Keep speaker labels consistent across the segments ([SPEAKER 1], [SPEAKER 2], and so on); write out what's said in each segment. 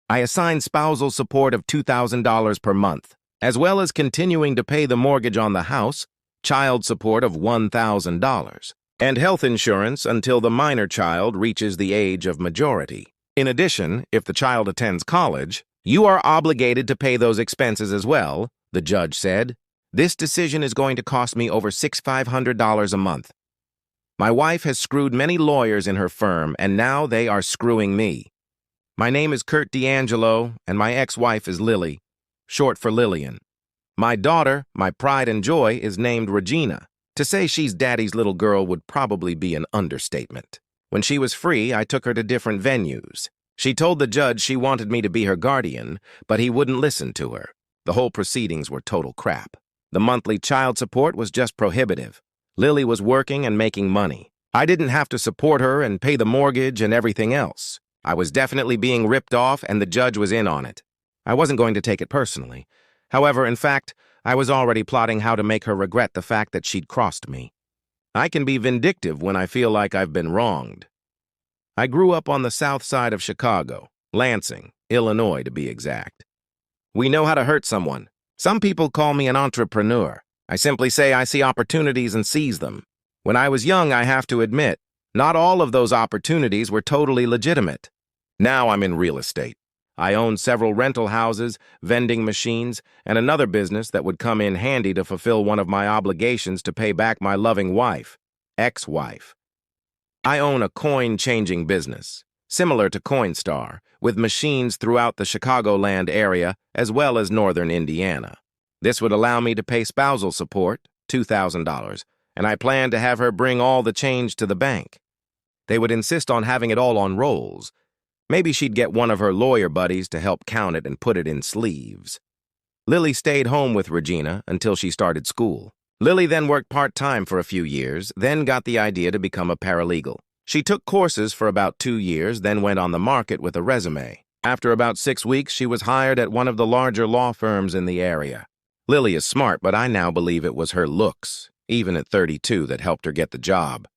[SPEAKER 1] I assigned spousal support of $2,000 per month, as well as continuing to pay the mortgage on the house, child support of $1,000, and health insurance until the minor child reaches the age of majority. In addition, if the child attends college, you are obligated to pay those expenses as well, the judge said. This decision is going to cost me over $6,500 a month. My wife has screwed many lawyers in her firm, and now they are screwing me. My name is Kurt D'Angelo, and my ex-wife is Lily, short for Lillian. My daughter, my pride and joy, is named Regina. To say she's Daddy's little girl would probably be an understatement. When she was free, I took her to different venues. She told the judge she wanted me to be her guardian, but he wouldn't listen to her. The whole proceedings were total crap. The monthly child support was just prohibitive. Lily was working and making money. I didn't have to support her and pay the mortgage and everything else. I was definitely being ripped off, and the judge was in on it. I wasn't going to take it personally. However, in fact, I was already plotting how to make her regret the fact that she'd crossed me. I can be vindictive when I feel like I've been wronged. I grew up on the south side of Chicago, Lansing, Illinois to be exact. We know how to hurt someone. Some people call me an entrepreneur. I simply say I see opportunities and seize them. When I was young, I have to admit, not all of those opportunities were totally legitimate. Now I'm in real estate. I own several rental houses, vending machines, and another business that would come in handy to fulfill one of my obligations to pay back my loving wife, ex-wife. I own a coin-changing business, similar to Coinstar, with machines throughout the Chicagoland area as well as northern Indiana. This would allow me to pay spousal support, $2,000, and I plan to have her bring all the change to the bank. They would insist on having it all on rolls. Maybe she'd get one of her lawyer buddies to help count it and put it in sleeves. Lily stayed home with Regina until she started school. Lily then worked part-time for a few years, then got the idea to become a paralegal. She took courses for about 2 years, then went on the market with a resume. After about 6 weeks, she was hired at one of the larger law firms in the area. Lily is smart, but I now believe it was her looks, even at 32, that helped her get the job.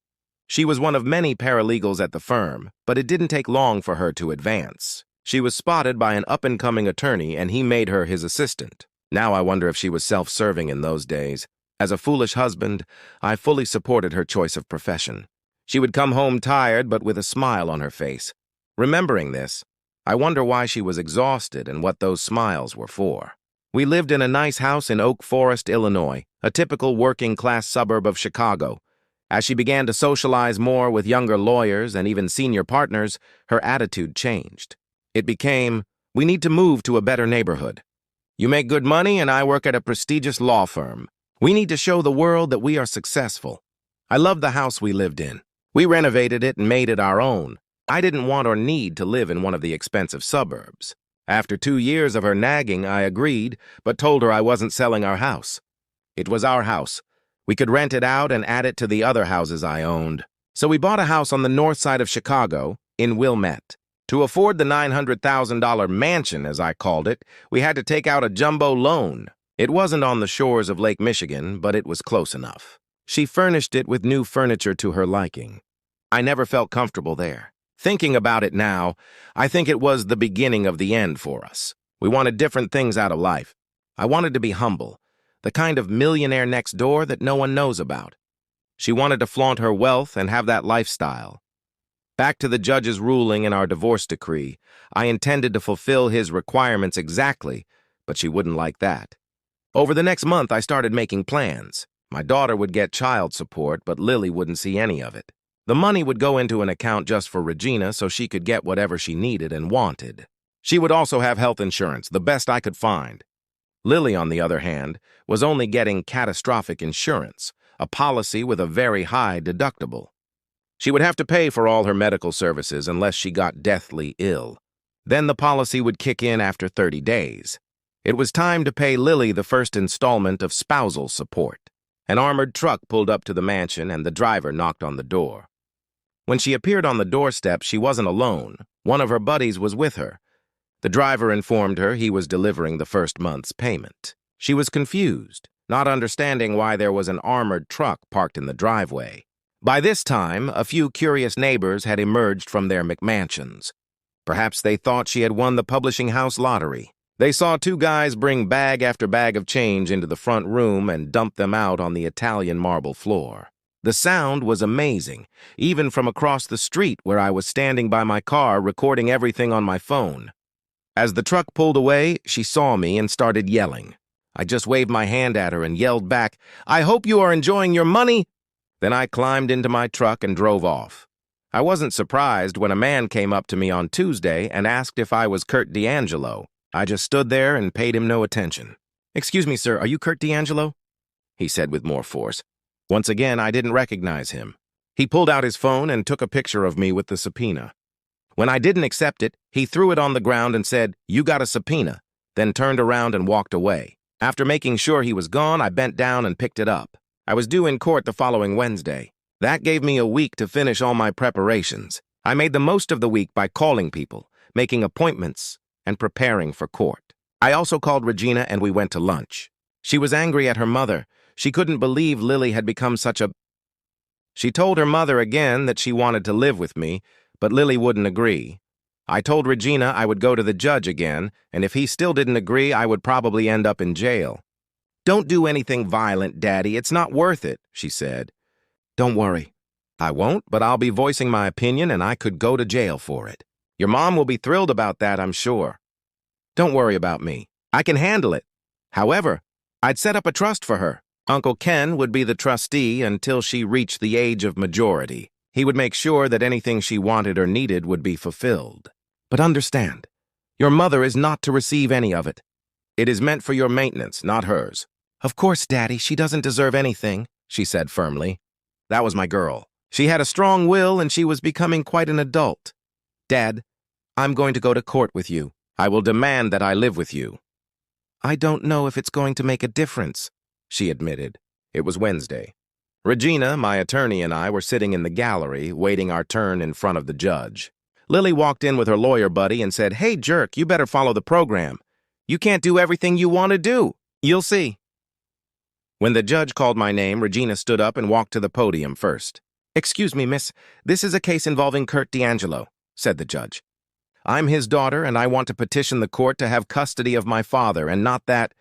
[SPEAKER 1] She was one of many paralegals at the firm, but it didn't take long for her to advance. She was spotted by an up-and-coming attorney, and he made her his assistant. Now I wonder if she was self-serving in those days. As a foolish husband, I fully supported her choice of profession. She would come home tired, but with a smile on her face. Remembering this, I wonder why she was exhausted and what those smiles were for. We lived in a nice house in Oak Forest, Illinois, a typical working-class suburb of Chicago. As she began to socialize more with younger lawyers and even senior partners, her attitude changed. It became, "We need to move to a better neighborhood. You make good money and I work at a prestigious law firm. We need to show the world that we are successful." I loved the house we lived in. We renovated it and made it our own. I didn't want or need to live in one of the expensive suburbs. After 2 years of her nagging, I agreed, but told her I wasn't selling our house. It was our house. We could rent it out and add it to the other houses I owned. So we bought a house on the north side of Chicago, in Wilmette. To afford the $900,000 mansion, as I called it, we had to take out a jumbo loan. It wasn't on the shores of Lake Michigan, but it was close enough. She furnished it with new furniture to her liking. I never felt comfortable there. Thinking about it now, I think it was the beginning of the end for us. We wanted different things out of life. I wanted to be humble, the kind of millionaire next door that no one knows about. She wanted to flaunt her wealth and have that lifestyle. Back to the judge's ruling in our divorce decree, I intended to fulfill his requirements exactly, but she wouldn't like that. Over the next month, I started making plans. My daughter would get child support, but Lily wouldn't see any of it. The money would go into an account just for Regina so she could get whatever she needed and wanted. She would also have health insurance, the best I could find. Lily, on the other hand, was only getting catastrophic insurance, a policy with a very high deductible. She would have to pay for all her medical services unless she got deathly ill. Then the policy would kick in after 30 days. It was time to pay Lily the first installment of spousal support. An armored truck pulled up to the mansion and the driver knocked on the door. When she appeared on the doorstep, she wasn't alone. One of her buddies was with her. The driver informed her he was delivering the first month's payment. She was confused, not understanding why there was an armored truck parked in the driveway. By this time, a few curious neighbors had emerged from their McMansions. Perhaps they thought she had won the publishing house lottery. They saw two guys bring bag after bag of change into the front room and dump them out on the Italian marble floor. The sound was amazing, even from across the street where I was standing by my car recording everything on my phone. As the truck pulled away, she saw me and started yelling. I just waved my hand at her and yelled back, "I hope you are enjoying your money!" Then I climbed into my truck and drove off. I wasn't surprised when a man came up to me on Tuesday and asked if I was Kurt D'Angelo. I just stood there and paid him no attention. "Excuse me, sir, are you Kurt D'Angelo?" he said with more force. Once again, I didn't recognize him. He pulled out his phone and took a picture of me with the subpoena. When I didn't accept it, he threw it on the ground and said, "You got a subpoena," then turned around and walked away. After making sure he was gone, I bent down and picked it up. I was due in court the following Wednesday. That gave me a week to finish all my preparations. I made the most of the week by calling people, making appointments, and preparing for court. I also called Regina and we went to lunch. She was angry at her mother. She couldn't believe Lily had become such a... She told her mother again that she wanted to live with me, but Lily wouldn't agree. I told Regina I would go to the judge again, and if he still didn't agree, I would probably end up in jail. "Don't do anything violent, Daddy. It's not worth it," she said. "Don't worry. I won't, but I'll be voicing my opinion and I could go to jail for it. Your mom will be thrilled about that, I'm sure. Don't worry about me. I can handle it. However, I'd set up a trust for her. Uncle Ken would be the trustee until she reached the age of majority. He would make sure that anything she wanted or needed would be fulfilled. But understand, your mother is not to receive any of it. It is meant for your maintenance, not hers." "Of course, Daddy, she doesn't deserve anything," she said firmly. That was my girl. She had a strong will and she was becoming quite an adult. "Dad, I'm going to go to court with you. I will demand that I live with you." "I don't know if it's going to make a difference," she admitted. It was Wednesday. Regina, my attorney, and I were sitting in the gallery, waiting our turn in front of the judge. Lily walked in with her lawyer buddy and said, "Hey, jerk, you better follow the program. You can't do everything you want to do. You'll see." When the judge called my name, Regina stood up and walked to the podium first. "Excuse me, miss. This is a case involving Kurt D'Angelo," said the judge. "I'm his daughter, and I want to petition the court to have custody of my father, and not that—"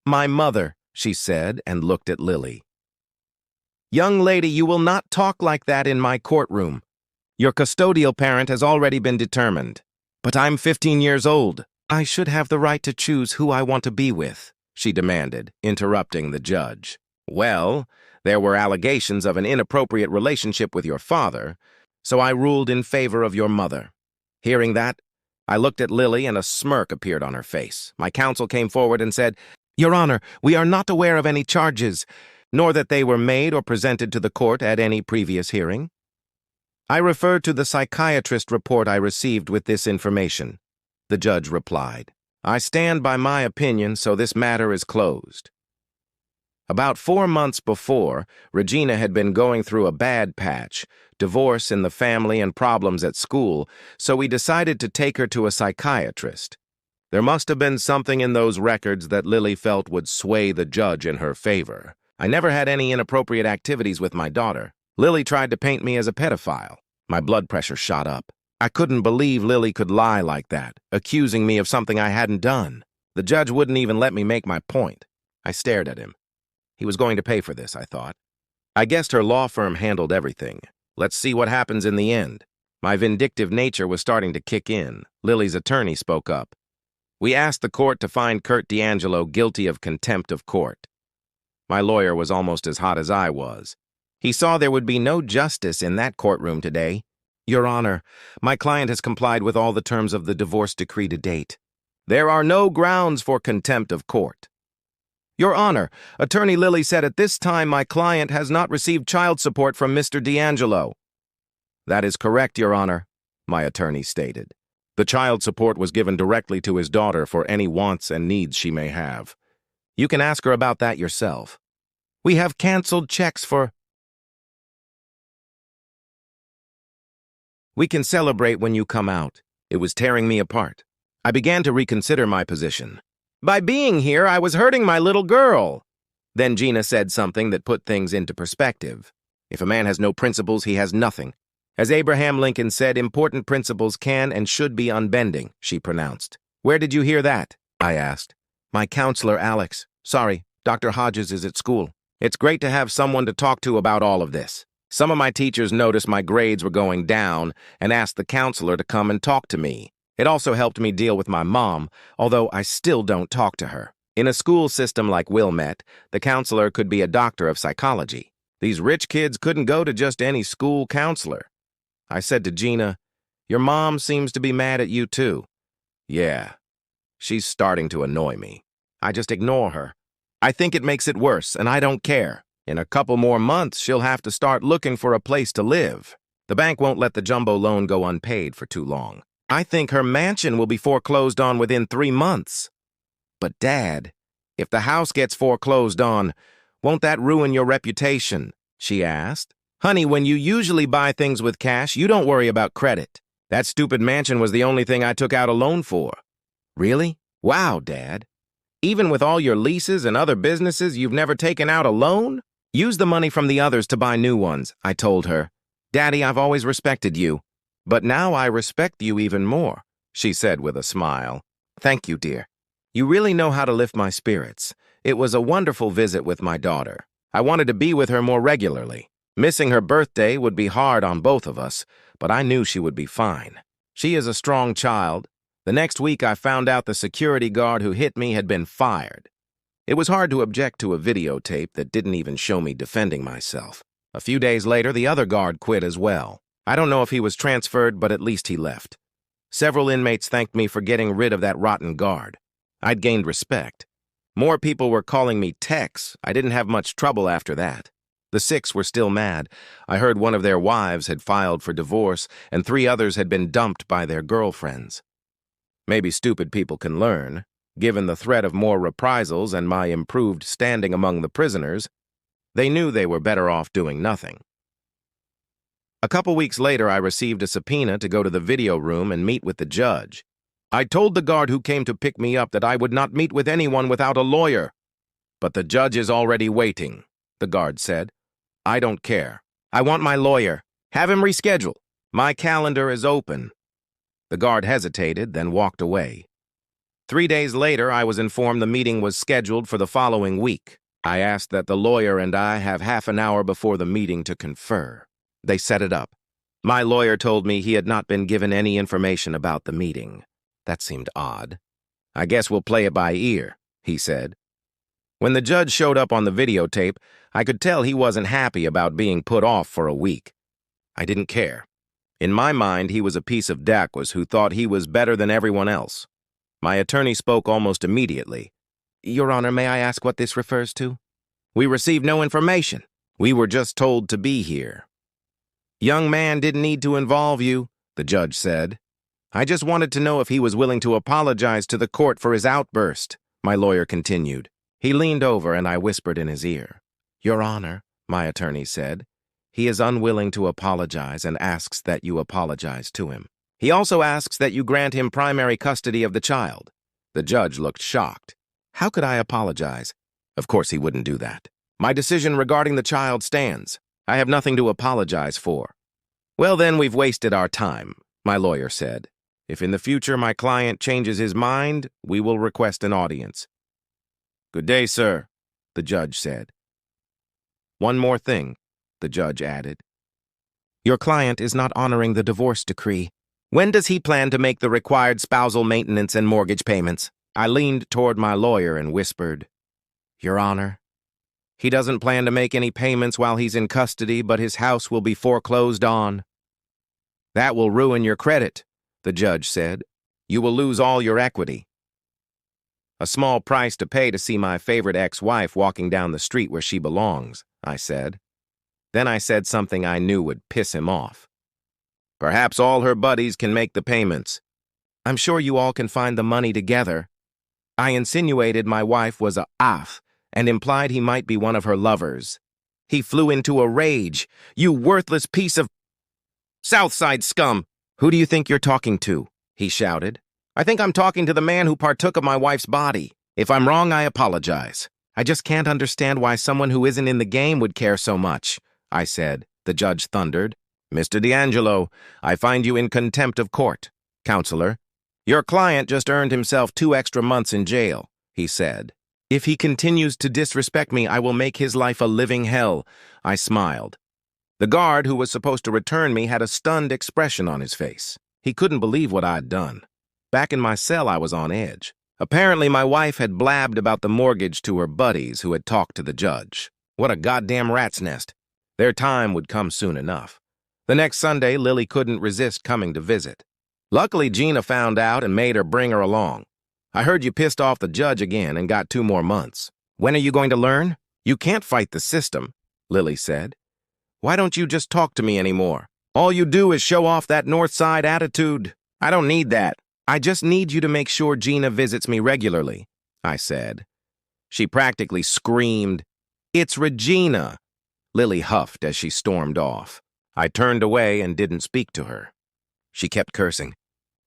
[SPEAKER 1] "My mother," she said, and looked at Lily. "Young lady, you will not talk like that in my courtroom. Your custodial parent has already been determined. But I'm 15 years old. I should have the right to choose who I want to be with," she demanded, interrupting the judge. "Well, there were allegations of an inappropriate relationship with your father, so I ruled in favor of your mother." Hearing that, I looked at Lily and a smirk appeared on her face. My counsel came forward and said, "Your Honor, we are not aware of any charges, nor that they were made or presented to the court at any previous hearing. I refer to the psychiatrist report I received with this information," the judge replied. "I stand by my opinion, so this matter is closed." About 4 months before, Regina had been going through a bad patch, divorce in the family and problems at school, so we decided to take her to a psychiatrist. There must have been something in those records that Lily felt would sway the judge in her favor. I never had any inappropriate activities with my daughter. Lily tried to paint me as a pedophile. My blood pressure shot up. I couldn't believe Lily could lie like that, accusing me of something I hadn't done. The judge wouldn't even let me make my point. I stared at him. He was going to pay for this, I thought. I guessed her law firm handled everything. Let's see what happens in the end. My vindictive nature was starting to kick in. Lily's attorney spoke up. "We asked the court to find Kurt D'Angelo guilty of contempt of court." My lawyer was almost as hot as I was. He saw there would be no justice in that courtroom today. "Your Honor, my client has complied with all the terms of the divorce decree to date. There are no grounds for contempt of court." "Your Honor, Attorney Lily said at this time my client has not received child support from Mr. D'Angelo." "That is correct, Your Honor," my attorney stated. "The child support was given directly to his daughter for any wants and needs she may have. You can ask her about that yourself. We have canceled checks for..." "We can celebrate when you come out." It was tearing me apart. I began to reconsider my position. "By being here, I was hurting my little girl." Then Gina said something that put things into perspective. If a man has no principles, he has nothing. As Abraham Lincoln said, important principles can and should be unbending, she pronounced. Where did you hear that? I asked. My counselor, Alex. Sorry, Dr. Hodges is at school. It's great to have someone to talk to about all of this. Some of my teachers noticed my grades were going down and asked the counselor to come and talk to me. It also helped me deal with my mom, although I still don't talk to her. In a school system like Wilmette, the counselor could be a doctor of psychology. These rich kids couldn't go to just any school counselor. I said to Gina, "Your mom seems to be mad at you too." "Yeah, she's starting to annoy me. I just ignore her. I think it makes it worse, and I don't care. In a couple more months, she'll have to start looking for a place to live. The bank won't let the jumbo loan go unpaid for too long. I think her mansion will be foreclosed on within 3 months." "But Dad, if the house gets foreclosed on, won't that ruin your reputation?" she asked. "Honey, when you usually buy things with cash, you don't worry about credit. That stupid mansion was the only thing I took out a loan for." "Really? Wow, Dad. Even with all your leases and other businesses, you've never taken out a loan?" "Use the money from the others to buy new ones," I told her. "Daddy, I've always respected you. But now I respect you even more," she said with a smile. "Thank you, dear. You really know how to lift my spirits. It was a wonderful visit with my daughter. I wanted to be with her more regularly. Missing her birthday would be hard on both of us, but I knew she would be fine. She is a strong child. The next week I found out the security guard who hit me had been fired. It was hard to object to a videotape that didn't even show me defending myself. A few days later, the other guard quit as well. I don't know if he was transferred, but at least he left. Several inmates thanked me for getting rid of that rotten guard. I'd gained respect. More people were calling me Tex. I didn't have much trouble after that. The 6 were still mad. I heard one of their wives had filed for divorce, and 3 others had been dumped by their girlfriends. Maybe stupid people can learn. Given the threat of more reprisals and my improved standing among the prisoners, they knew they were better off doing nothing. A couple weeks later, I received a subpoena to go to the video room and meet with the judge. I told the guard who came to pick me up that I would not meet with anyone without a lawyer. "But the judge is already waiting," the guard said. "I don't care. I want my lawyer. Have him reschedule. My calendar is open." The guard hesitated, then walked away. 3 days later, I was informed the meeting was scheduled for the following week. I asked that the lawyer and I have half an hour before the meeting to confer. They set it up. My lawyer told me he had not been given any information about the meeting. That seemed odd. "I guess we'll play it by ear," he said. When the judge showed up on the videotape, I could tell he wasn't happy about being put off for a week. I didn't care. In my mind, he was a piece of dacoit who thought he was better than everyone else. My attorney spoke almost immediately. "Your Honor, may I ask what this refers to?" "We received no information. We were just told to be here." "Young man didn't need to involve you," the judge said. "I just wanted to know if he was willing to apologize to the court for his outburst," my lawyer continued. He leaned over and I whispered in his ear. "Your Honor," my attorney said, "he is unwilling to apologize and asks that you apologize to him. He also asks that you grant him primary custody of the child." The judge looked shocked. How could I apologize? Of course he wouldn't do that. "My decision regarding the child stands. I have nothing to apologize for." "Well, then we've wasted our time," my lawyer said. "If in the future my client changes his mind, we will request an audience." "Good day, sir," the judge said. "One more thing," the judge added. "Your client is not honoring the divorce decree. When does he plan to make the required spousal maintenance and mortgage payments?" I leaned toward my lawyer and whispered, "Your Honor, he doesn't plan to make any payments while he's in custody, but his house will be foreclosed on." "That will ruin your credit," the judge said. "You will lose all your equity." "A small price to pay to see my favorite ex-wife walking down the street where she belongs," I said. Then I said something I knew would piss him off. "Perhaps all her buddies can make the payments. I'm sure you all can find the money together." I insinuated my wife was a oaf and implied he might be one of her lovers. He flew into a rage. "You worthless piece of Southside scum! Who do you think you're talking to?" he shouted. "I think I'm talking to the man who partook of my wife's body. If I'm wrong, I apologize. I just can't understand why someone who isn't in the game would care so much," I said. The judge thundered. Mr. D'Angelo, I find you in contempt of court. Counselor, your client just earned himself 2 extra months in jail, he said. If he continues to disrespect me, I will make his life a living hell. I smiled. The guard who was supposed to return me had a stunned expression on his face. He couldn't believe what I'd done. Back in my cell, I was on edge. Apparently, my wife had blabbed about the mortgage to her buddies who had talked to the judge. What a goddamn rat's nest. Their time would come soon enough. The next Sunday, Lily couldn't resist coming to visit. Luckily, Gina found out and made her bring her along. I heard you pissed off the judge again and got 2 more months. When are you going to learn? You can't fight the system, Lily said. Why don't you just talk to me anymore? All you do is show off that North Side attitude. I don't need that. I just need you to make sure Gina visits me regularly, I said. She practically screamed, "It's Regina!" Lily huffed as she stormed off. I turned away and didn't speak to her. She kept cursing.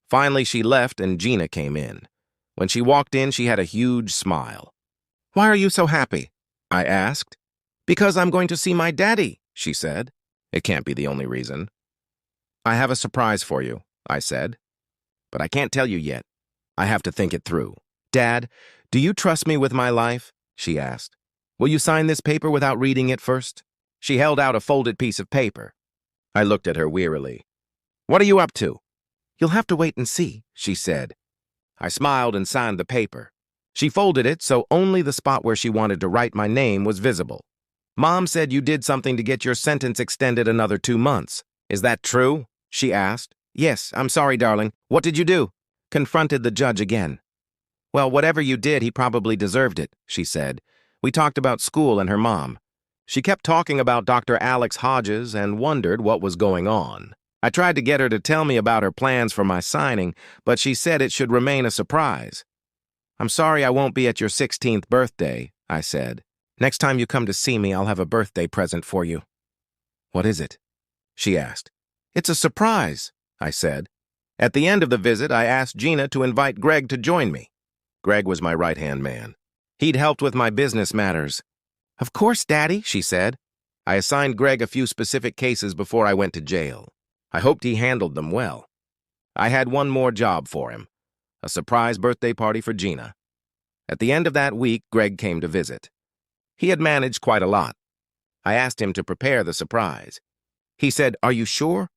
[SPEAKER 1] Finally, she left and Gina came in. When she walked in, she had a huge smile. "Why are you so happy?" I asked. "Because I'm going to see my daddy," she said. It can't be the only reason. "I have a surprise for you," I said. "But I can't tell you yet. I have to think it through." "Dad, do you trust me with my life?" she asked. "Will you sign this paper without reading it first?" She held out a folded piece of paper. I looked at her wearily. "What are you up to?" "You'll have to wait and see," she said. I smiled and signed the paper. She folded it so only the spot where she wanted to write my name was visible. "Mom said you did something to get your sentence extended another 2 months. Is that true?" she asked. "Yes, I'm sorry, darling. What did you do?" Confronted the judge again. "Well, whatever you did, he probably deserved it," she said. We talked about school and her mom. She kept talking about Dr. Alex Hodges and wondered what was going on. I tried to get her to tell me about her plans for my signing, but she said it should remain a surprise. "I'm sorry I won't be at your 16th birthday," I said. "Next time you come to see me, I'll have a birthday present for you." "What is it?" she asked. "It's a surprise," I said. At the end of the visit, I asked Gina to invite Greg to join me. Greg was my right-hand man. He'd helped with my business matters. "Of course, Daddy," she said. I assigned Greg a few specific cases before I went to jail. I hoped he handled them well. I had one more job for him, a surprise birthday party for Gina. At the end of that week, Greg came to visit. He had managed quite a lot. I asked him to prepare the surprise. He said, "Are you sure?"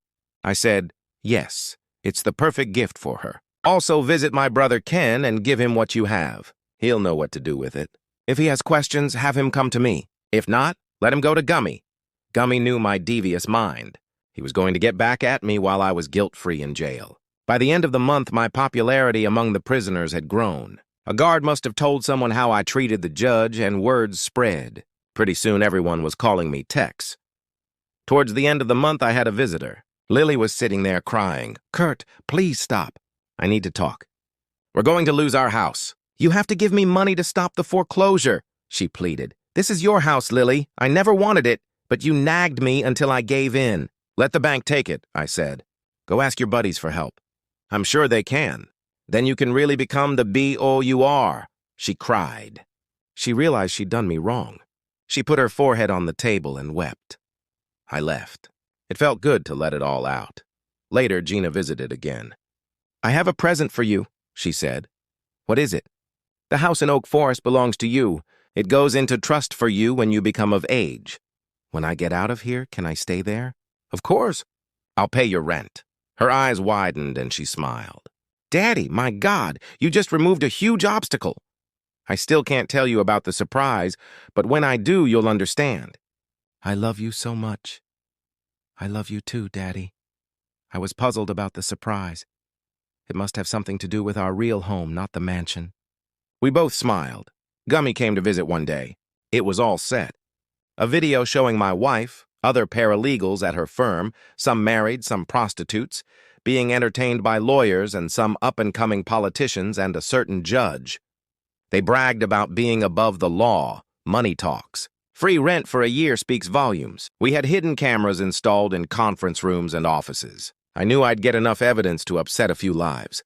[SPEAKER 1] I said, "Yes, it's the perfect gift for her. Also visit my brother Ken and give him what you have. He'll know what to do with it. If he has questions, have him come to me. If not, let him go to Gummy." Gummy knew my devious mind. He was going to get back at me while I was guilt-free in jail. By the end of the month, my popularity among the prisoners had grown. A guard must have told someone how I treated the judge, and words spread. Pretty soon, everyone was calling me Tex. Towards the end of the month, I had a visitor. Lily was sitting there crying. "Kurt, please stop. I need to talk. We're going to lose our house. You have to give me money to stop the foreclosure," she pleaded. "This is your house, Lily. I never wanted it, but you nagged me until I gave in." "Let the bank take it," I said. "Go ask your buddies for help." "I'm sure they can. Then you can really become the BOUR," she cried. She realized she'd done me wrong. She put her forehead on the table and wept. I left. It felt good to let it all out. Later, Gina visited again. "I have a present for you," she said. "What is it?" "The house in Oak Forest belongs to you. It goes into trust for you when you become of age." "When I get out of here, can I stay there?" "Of course. I'll pay your rent." Her eyes widened and she smiled. "Daddy, my God, you just removed a huge obstacle." "I still can't tell you about the surprise, but when I do, you'll understand." "I love you so much." "I love you too, Daddy." I was puzzled about the surprise. It must have something to do with our real home, not the mansion. We both smiled. Gummy came to visit one day. It was all set. A video showing my wife, other paralegals at her firm, some married, some prostitutes, being entertained by lawyers and some up-and-coming politicians and a certain judge. They bragged about being above the law, money talks. Free rent for a year speaks volumes. We had hidden cameras installed in conference rooms and offices. I knew I'd get enough evidence to upset a few lives.